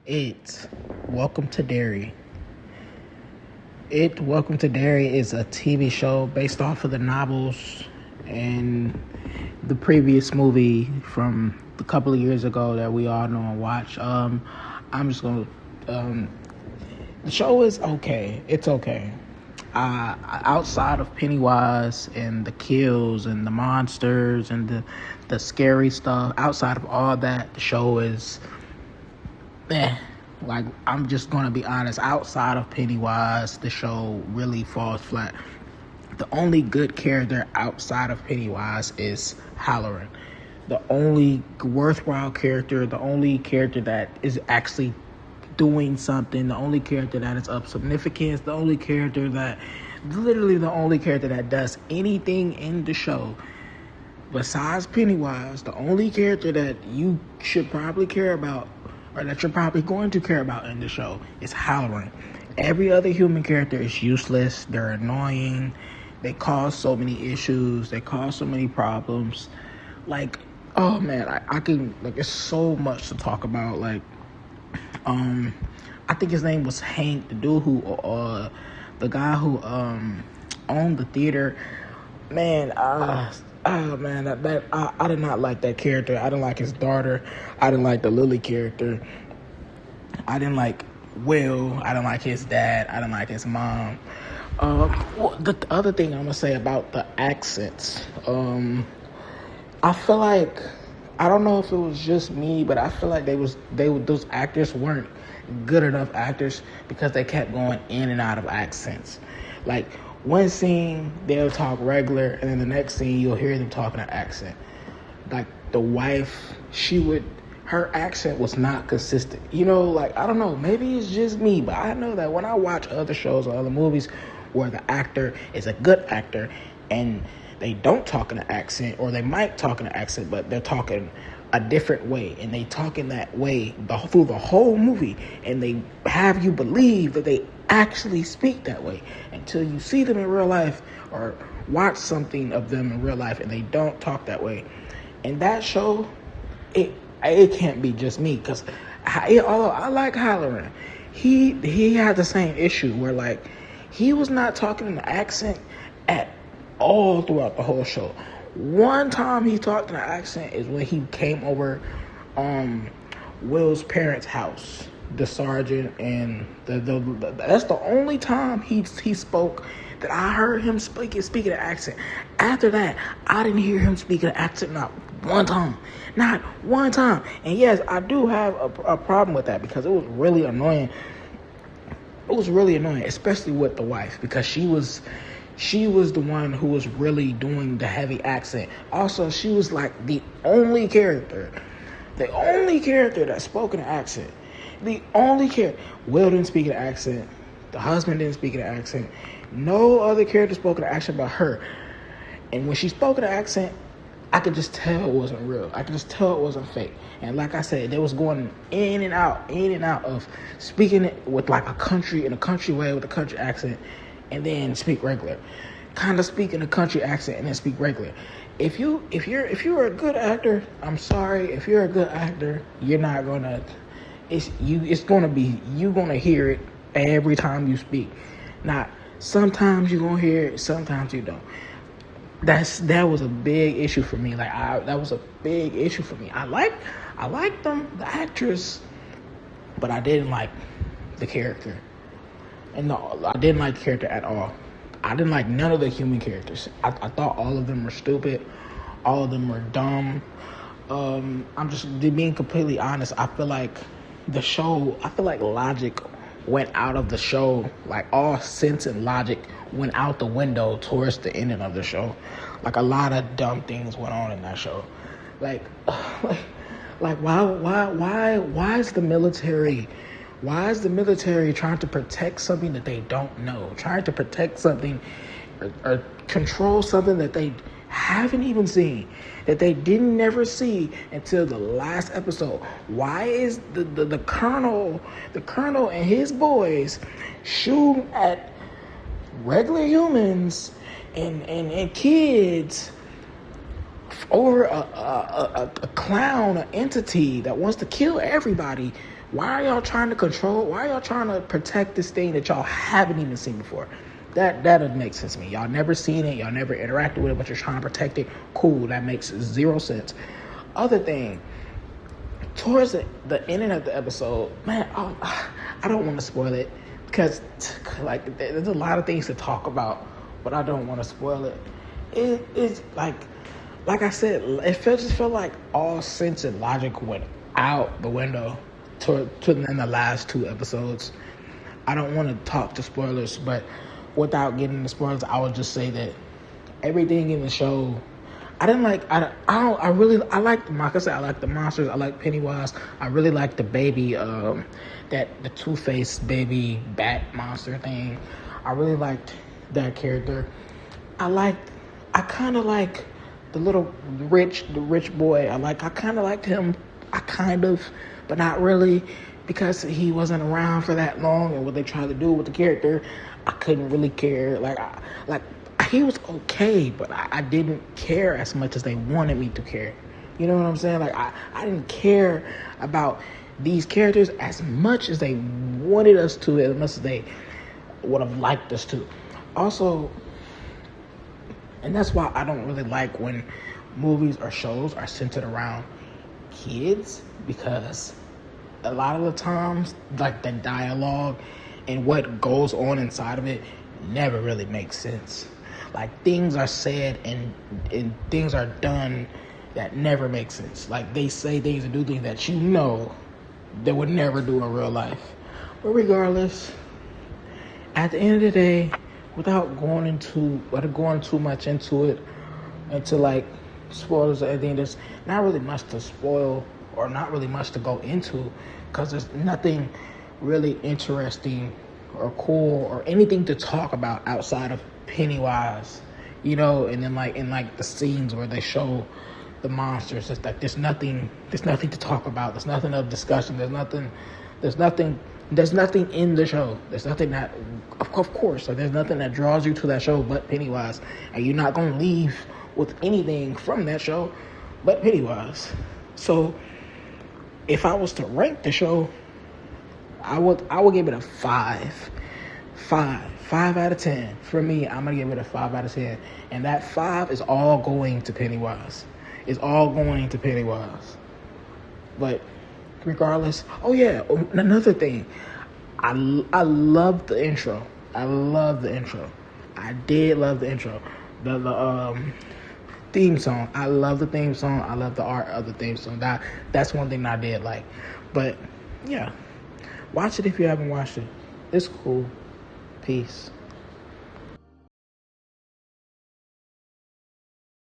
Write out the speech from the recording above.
It's Welcome to Derry. Welcome to Derry is a TV show based off of the novels and the previous movie from a couple of years ago that we all know and watch. I'm just gonna. The show is okay. It's okay. Outside of Pennywise and the kills and the monsters and the scary stuff, outside of all that, the show is like, I'm just gonna be honest, outside of Pennywise, the show really falls flat. The only good character outside of Pennywise is Halloran. The only worthwhile character, the only character that is actually doing something, the only character that is of significance, the only character that does anything in the show besides Pennywise, the only character that you should probably care about, or that you're probably going to care about in the show, is Halloran. Every other human character is useless. They're annoying. They cause so many issues. They cause so many problems. Like, oh man, I can, like, it's so much to talk about. Like, I think his name was Hank, the dude who, the guy who owned the theater. Man, I did not like that character. I didn't like his daughter. I didn't like the Lily character. I didn't like Will. I didn't like his dad. I didn't like his mom. The other thing I'm gonna say about the accents, I feel like, I don't know if it was just me, but I feel like those actors weren't good enough actors because they kept going in and out of accents. Like, one scene they'll talk regular, and then the next scene you'll hear them talking an accent. Like, the wife, her accent was not consistent. You know, like, I don't know, maybe it's just me, but I know that when I watch other shows or other movies where the actor is a good actor and they don't talk in an accent, or they might talk in an accent, but they're talking a different way, and they talk in that way through the whole movie, and they have you believe that they actually speak that way until you see them in real life or watch something of them in real life and they don't talk that way. And that show, it can't be just me, because although I like Halloran, he had the same issue where, like, he was not talking in an accent at all throughout the whole show. One time he talked in an accent is when he came over Will's parents' house, the sergeant, and that's the only time he spoke that I heard him speaking an accent. After that, I didn't hear him speak an accent not one time. And yes, I do have a problem with that, because it was really annoying. Especially with the wife, because she was the one who was really doing the heavy accent. Also, she was like the only character that spoke in an accent. The only character. Will didn't speak an accent. The husband didn't speak an accent. No other character spoke an accent but her. And when she spoke an accent, I could just tell it wasn't real. I could just tell it wasn't fake. And like I said, they was going in and out of speaking it with like a country way with a country accent, and then speak regular. Kind of speak in a country accent and then speak regular. If you're a good actor, I'm sorry. If you're a good actor, you're not gonna. You're gonna hear it every time you speak. Not sometimes you're gonna hear it, sometimes you don't. That was a big issue for me. That was a big issue for me. I liked them, the actress, but I didn't like the character. And no, I didn't like the character at all. I didn't like none of the human characters. I thought all of them were stupid. All of them were dumb. I'm just being completely honest. I feel like logic went out of the show. Like, all sense and logic went out the window towards the ending of the show. Like, a lot of dumb things went on in that show. Like why is the military? Why is the military trying to protect something that they don't know? Trying to protect something or control something that they haven't even seen, that they didn't never see until the last episode? Why is the colonel and his boys shooting at regular humans and kids over a clown, an entity that wants to kill everybody. Why are y'all trying to control? Why are y'all trying to protect this thing that y'all haven't even seen before? That doesn't make sense to me. Y'all never seen it. Y'all never interacted with it, but you're trying to protect it. Cool. That makes zero sense. Other thing, towards the ending of the episode, man, I don't want to spoil it because like there's a lot of things to talk about, but I don't want to spoil it. It's like I said, just felt like all sense and logic went out the window in the last 2 episodes. I don't want to talk to spoilers, but without getting into spoilers, I would just say that everything in the show, I didn't like. I like like I said, I like the monsters. I like Pennywise. I really like the baby, the Two-Face baby bat monster thing. I really liked that character. I kind of like the rich boy. I kind of liked him. But not really, because he wasn't around for that long, and what they tried to do with the character, I couldn't really care. He was okay, but I didn't care as much as they wanted me to care. You know what I'm saying? I didn't care about these characters as much as they wanted us to, as much as they would have liked us to. Also, and that's why I don't really like when movies or shows are centered around kids, because a lot of the times, like, the dialogue and what goes on inside of it never really makes sense. Like, things are said and things are done that never make sense. Like, they say things and do things that they would never do in real life. But regardless, at the end of the day, without going too much into it, into like spoilers or anything, there's not really much to spoil or not really much to go into, because there's nothing really interesting or cool or anything to talk about outside of Pennywise, and then in the scenes where they show the monsters, it's like there's nothing to talk about. There's nothing of discussion. There's nothing in the show. There's nothing that, of course, there's nothing that draws you to that show but Pennywise, and you're not gonna leave with anything from that show but Pennywise. So if I was to rank the show, I would give it a 5 out of 10. For me, I'm gonna give it a 5 out of 10, and that 5 is all going to Pennywise. It's all going to Pennywise. But regardless, another thing, I love the intro. I did love the intro. The theme song. I love the theme song. I love the art of the theme song. That's one thing that I did like. But yeah, watch it if you haven't watched it. It's cool. Peace.